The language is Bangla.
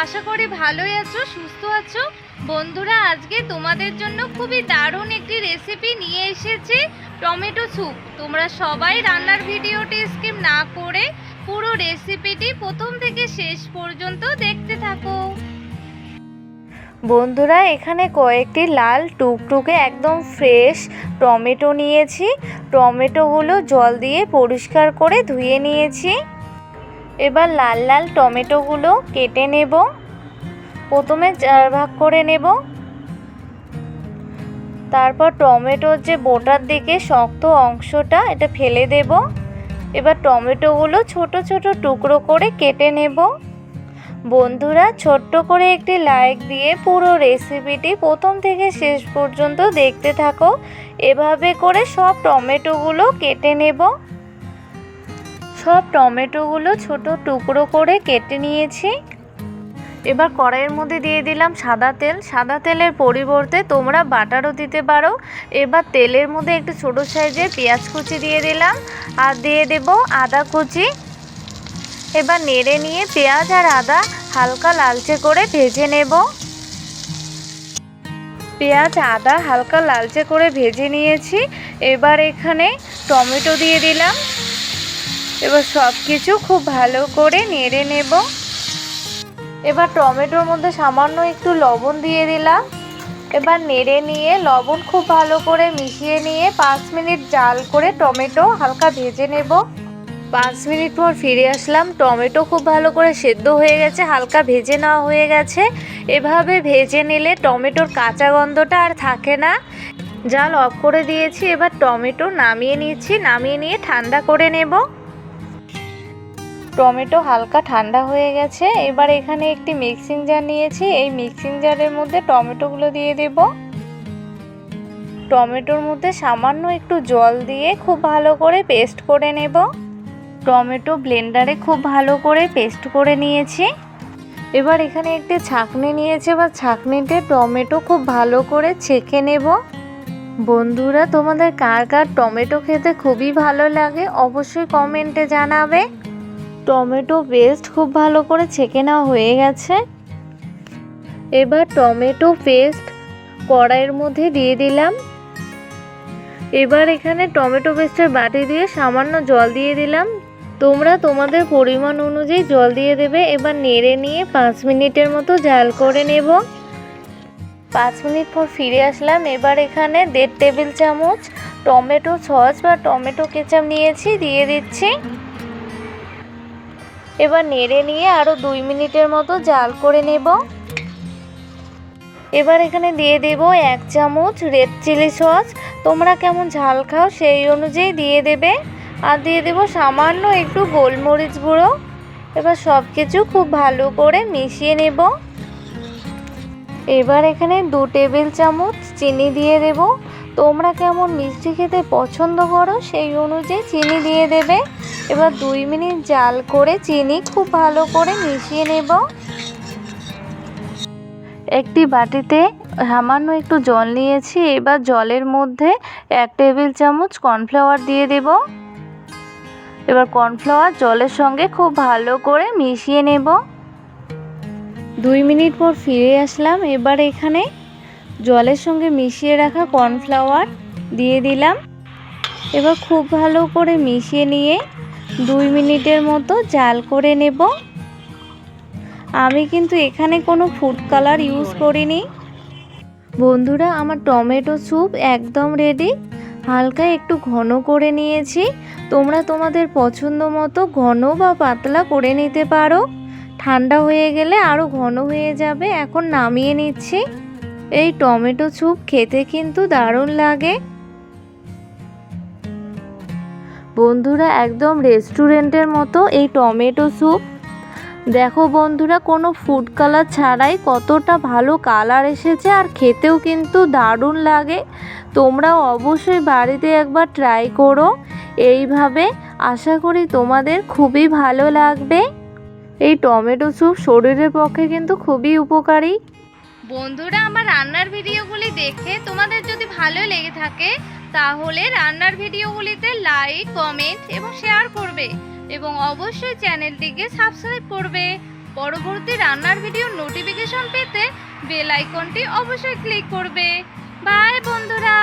আশা করি ভালোই আছো, সুস্থ আছো। বন্ধুরা, আজকে তোমাদের জন্য খুবই দারুণ একটি রেসিপি নিয়ে এসেছি, টমেটো স্যুপ। তোমরা সবাই রান্নার ভিডিওটি স্কিপ না করে পুরো রেসিপিটি প্রথম থেকে শেষ পর্যন্ত দেখতে থাকো। বন্ধুরা, এখানে কয়েকটি লাল টুকটুকে একদম ফ্রেশ টমেটো নিয়েছি। টমেটোগুলো জল দিয়ে পরিষ্কার করে ধুয়ে নিয়েছি। এবার লাল লাল টমেটোগুলো কেটে নেব। প্রথমে 4 ভাগ করে নেব। তারপর টমেটোর যে বোটার দিকে শক্ত অংশটা এটা ফেলে দেব। এবার টমেটোগুলো ছোট ছোট টুকরো করে কেটে নেব। বন্ধুরা, ছোট্ট করে একটি লাইক দিয়ে পুরো রেসিপিটি প্রথম থেকে শেষ পর্যন্ত দেখতে থাকো। এভাবে করে সব টমেটোগুলো কেটে নেব। সব টমেটোগুলো ছোট টুকরো করে কেটে নিয়েছি। এবার কড়াইয়ের মধ্যে দিয়ে দিলাম সাদা তেল। সাদা তেলের পরিবর্তে তোমরা বাটারও দিতে পারো। এবার তেলের মধ্যে একটু ছোট সাইজের পেঁয়াজ কুচি দিয়ে দিলাম আর দিয়ে দেব আদা কুচি। এবার নেড়ে নিয়ে পেঁয়াজ আর আদা হালকা লালচে করে ভেজে নেব। পেঁয়াজ আদা হালকা লালচে করে ভেজে নিয়েছি। এবার এখানে টমেটো দিয়ে দিলাম। এবার সব কিছু খুব ভালো করে নেড়ে নেব। এবার টমেটোর মধ্যে সামান্য একটু লবণ দিয়ে দিলাম। এবার নেড়ে নিয়ে লবণ খুব ভালো করে মিশিয়ে নিয়ে 5 মিনিট জাল করে টমেটো হালকা ভেজে নেব। 5 মিনিট পর ফিরে আসলাম। টমেটো খুব ভালো করে সেদ্ধ হয়ে গেছে, হালকা ভেজে নেওয়া হয়ে গেছে। এভাবে ভেজে নিলে টমেটোর কাঁচা গন্ধটা আর থাকে না। জাল অফ করে দিয়েছি। এবার টমেটো নামিয়ে নিচ্ছি। নামিয়ে নিয়ে ঠান্ডা করে নেব। টমেটো হালকা ঠান্ডা হয়ে গেছে। এবার এখানে একটি মিক্সিং জার নিয়েছি। এই মিক্সিং জারের মধ্যে টমেটোগুলো দিয়ে দেব। টমেটোর মধ্যে সামান্য একটু জল দিয়ে খুব ভালো করে পেস্ট করে নেব। টমেটো ব্লেন্ডারে খুব ভালো করে পেস্ট করে নিয়েছি। এবার এখানে একটি ছাঁকনি নিয়েছি। এবার ছাঁকনিতে টমেটো খুব ভালো করে ছেঁকে নেব। বন্ধুরা, তোমাদের কার কার টমেটো খেতে খুবই ভালো লাগে অবশ্যই কমেন্টে জানাবে। টমেটো পেস্ট খুব ভালো করে ছেঁকে নেওয়া হয়ে গেছে। এবার টমেটো পেস্ট কড়াইয়ের মধ্যে দিয়ে দিলাম। এবার এখানে টমেটো পেস্টের বাটি দিয়ে সামান্য জল দিয়ে দিলাম। তোমরা তোমাদের পরিমাণ অনুযায়ী জল দিয়ে দেবে। এবার নেড়ে নিয়ে 5 মিনিটের মতো জাল করে নেব। 5 মিনিট পর ফিরে আসলাম। এবার এখানে 1.5 টেবিল চামচ টমেটো সস বা টমেটো কেচাপ নিয়েছি, দিয়ে দিচ্ছি। এবার নেড়ে নিয়ে আরও 2 মিনিটের মতো জাল করে নেব। এবার এখানে দিয়ে দেব 1 চামচ রেড চিলি সস। তোমরা কেমন ঝাল খাও সেই অনুযায়ী দিয়ে দেবে। আর দিয়ে দেব সামান্য একটু গোলমরিচ গুঁড়ো। এবার সব কিছু খুব ভালো করে মিশিয়ে নেব। এবার এখানে 2 টেবিল চামচ চিনি দিয়ে দেব। তোমরা কেমন মিষ্টি খেতে পছন্দ করো সেই অনুযায়ী চিনি দিয়ে দেবে। এবার 2 মিনিট জাল করে চিনি খুব ভালো করে মিশিয়ে নেব। একটি বাটিতে সামান্য একটু জল নিয়েছি। এবার জলের মধ্যে 1 টেবিল চামচ কর্নফ্লাওয়ার দিয়ে দেব। এবার কর্নফ্লাওয়ার জলের সঙ্গে খুব ভালো করে মিশিয়ে নেব। 2 মিনিট পর ফিরে আসলাম। এবার এখানে জলের সঙ্গে মিশিয়ে রাখা কর্নফ্লাওয়ার দিয়ে দিলাম। এবার খুব ভালো করে মিশিয়ে নিয়ে 2 মিনিটের মতো জাল করে নেব। আমি কিন্তু এখানে কোনো ফুড কালার ইউজ করিনি। বন্ধুরা, আমার টমেটো স্যুপ একদম রেডি। হালকা একটু ঘন করে নিয়েছি। তোমরা তোমাদের পছন্দ মতো ঘন বা পাতলা করে নিতে পারো। ঠান্ডা হয়ে গেলে আরও ঘন হয়ে যাবে। এখন নামিয়ে নিচ্ছি। এই টমেটো স্যুপ খেতে কিন্তু দারুণ লাগে। বন্ধুরা, একদম রেস্টুরেন্টের মতো এই টমেটো স্যুপ। দেখো বন্ধুরা, কোনো ফুড কালার ছাড়াই কতটা ভালো কালার এসেছে আর খেতেও কিন্তু দারুণ লাগে। তোমরাও অবশ্যই বাড়িতে একবার ট্রাই করো এইভাবে। আশা করি তোমাদের খুবই ভালো লাগবে। এই টমেটো স্যুপ শরীরের পক্ষে কিন্তু খুবই উপকারী। বন্ধুরা, আমার রান্নার ভিডিওগুলি দেখে তোমাদের যদি ভালো লেগে থাকে তাহলে রান্নার ভিডিওগুলিতে লাইক, কমেন্ট এবং শেয়ার করবে এবং অবশ্যই চ্যানেলটিকে সাবস্ক্রাইব করবে। পরবর্তী রান্নার ভিডিও নোটিফিকেশন পেতে বেল আইকনটি অবশ্যই ক্লিক করবে। বাই বন্ধুরা।